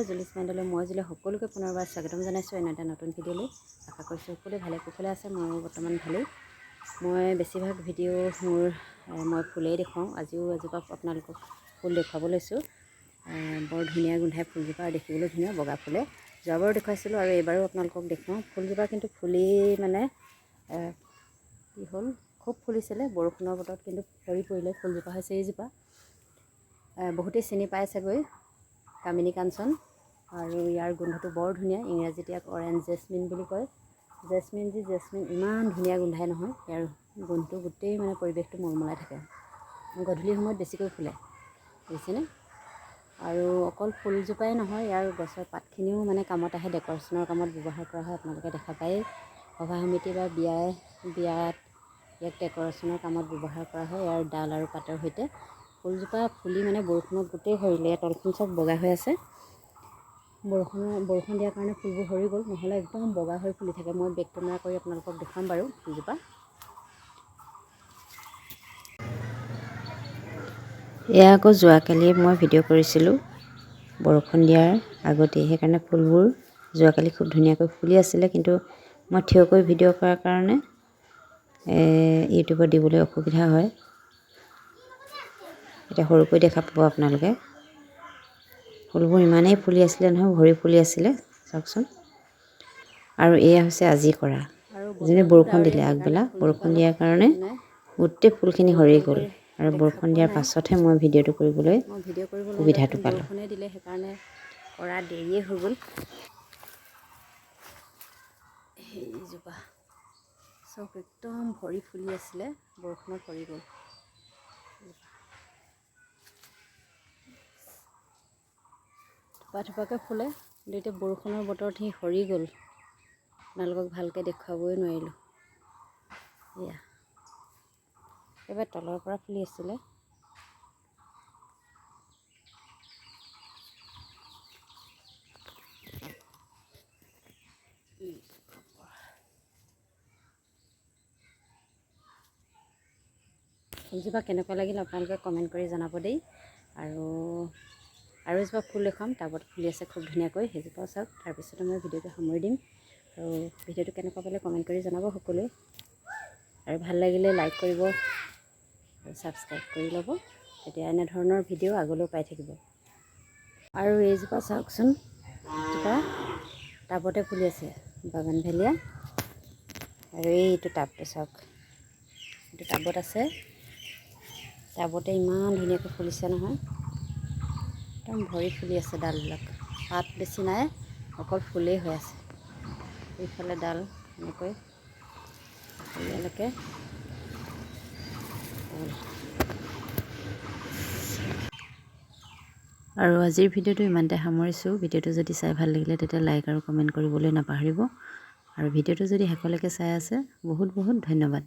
জুলি স্মেণ্ডলৈ মই জুলি সকলোকে পুনৰবাৰ স্বাগতম জনাইছোঁ এনে এটা নতুন ভিডিঅ'লৈ। আশা কৰিছোঁ সকলোৱে ভালে কুশলে আছে। ময়ো বৰ্তমান ভালেই। মই বেছিভাগ ভিডিঅ' মই ফুলেই দেখুৱাওঁ। আজিও এজোপা আপোনালোকক ফুল দেখুৱাব লৈছোঁ। বৰ ধুনীয়া গোন্ধাই ফুলজোপা, দেখিবলৈ ধুনীয়া বগা ফুলে। যোৱাবাৰো দেখুৱাইছিলোঁ আৰু এইবাৰো আপোনালোকক দেখুৱাওঁ। ফুলজোপা কিন্তু ফুলি মানে কি হ'ল, খুব ফুলিছিলে, বৰষুণৰ বতৰত কিন্তু সৰি পৰিলে। ফুলজোপা হৈছে এইজোপা, বহুতেই চিনি পাই চাগৈ, কামিনী কাঞ্চন। আৰু ইয়াৰ গোন্ধটো বৰ ধুনীয়া। ইংৰাজীত ইয়াক অৰেঞ্জ জেচমিন বুলি কয়। জেচমিন ইমান ধুনীয়া গোন্ধাই নহয়। ইয়াৰ গোন্ধটো গোটেই মানে পৰিৱেশটো মলমলাই থাকে। গধূলি সময়ত বেছিকৈ ফুলে, বুজিছেনে। আৰু অকল ফুলজোপাই নহয়, ইয়াৰ গছৰ পাতখিনিও মানে কামত আহে, ডেক'ৰেশ্যনৰ কামত ব্যৱহাৰ কৰা হয়। আপোনালোকে দেখা পায়েই, সভা সমিতি বা বিয়াত ইয়াক ডেক'ৰেশ্যনৰ কামত ব্যৱহাৰ কৰা হয়। ইয়াৰ ডাল আৰু পাতৰ সৈতে ফুলজোপা ফুলি মানে বৰষুণত গোটেই সৰিলে। ইয়াৰ তলখন চব বগা হৈ আছে। বৰষুণ দিয়াৰ কাৰণে ফুলবোৰ সৰি গ'ল, নহ'লে একদম বগা হৈ ফুলি থাকে। মই বেক কেমেৰা কৰি আপোনালোকক দেখুৱাম বাৰু ফুলজোপা। এয়া আকৌ যোৱাকালি মই ভিডিঅ' কৰিছিলোঁ বৰষুণ দিয়াৰ আগতেই, সেইকাৰণে ফুলবোৰ যোৱাকালি খুব ধুনীয়াকৈ ফুলি আছিলে। কিন্তু মই থিয়কৈ ভিডিঅ' কৰাৰ কাৰণে ইউটিউবত দিবলৈ অসুবিধা হয়। এতিয়া সৰুকৈ দেখা পাব আপোনালোকে। ফুলবোৰ ইমানেই ফুলি আছিলে নহয়, ভৰি ফুলি আছিলে, চাওকচোন। আৰু এয়া হৈছে আজি কৰা, যেনে বৰষুণ দিলে আগবেলা, বৰষুণ দিয়াৰ কাৰণে গোটেই ফুলখিনি সৰি গ'ল। আৰু বৰষুণ দিয়াৰ পাছতহে মই ভিডিঅ'টো কৰিবলৈ সুবিধাটো পালোঁ। বৰষুণে দিলে, সেইকাৰণে কৰা দেৰিয়ে হৈ গ'ল। সেইজোপা চব একদম ভৰি ফুলি আছিলে, বৰষুণত সৰি গ'ল। থোপাকৈ ফুলে, কিন্তু এতিয়া বৰষুণৰ বতৰত সি সৰি গ'ল। আপোনালোকক ভালকৈ দেখুৱাবই নোৱাৰিলোঁ। এয়া একেবাৰে তলৰ পৰা ফুলি আছিলে। ফুলজোপা কেনেকুৱা লাগিল আপোনালোকে কমেণ্ট কৰি জনাব দেই। আৰু এজোপা ফুল দেখুৱাম, টাবত ফুলি আছে খুব ধুনীয়াকৈ, সেইজোপাও চাওক। তাৰপিছতে মই ভিডিঅ'টো সামৰি দিম। আৰু ভিডিঅ'টো কেনেকুৱা পালে কমেণ্ট কৰি জনাব সকলোৱে। আৰু ভাল লাগিলে লাইক কৰিব আৰু ছাবস্ক্ৰাইব কৰি ল'ব, তেতিয়া এনেধৰণৰ ভিডিঅ' আগলৈও পাই থাকিব। আৰু এইজোপা চাওকচোন, জোপা টাবতে ফুলি আছে, বাগানভেলিয়া। আৰু এইটো টাবটো চাওক, এইটো টাবত আছে। টাবতে ইমান ধুনীয়াকৈ ফুলিছে নহয়, একদম ভৰি ফুলি আছে ডালবিলাক। পাত বেছি নাই, অকল ফুলেই হৈ আছে। এইফালে ডাল এনেকৈ ইয়ালৈকে। আৰু আজিৰ ভিডিঅ'টো ইমানতে সামৰিছোঁ। ভিডিঅ'টো যদি চাই ভাল লাগিলে তেতিয়া লাইক আৰু কমেণ্ট কৰিবলৈ নাপাহৰিব। আৰু ভিডিঅ'টো যদি শেষলৈকে চাই আছে, বহুত বহুত ধন্যবাদ।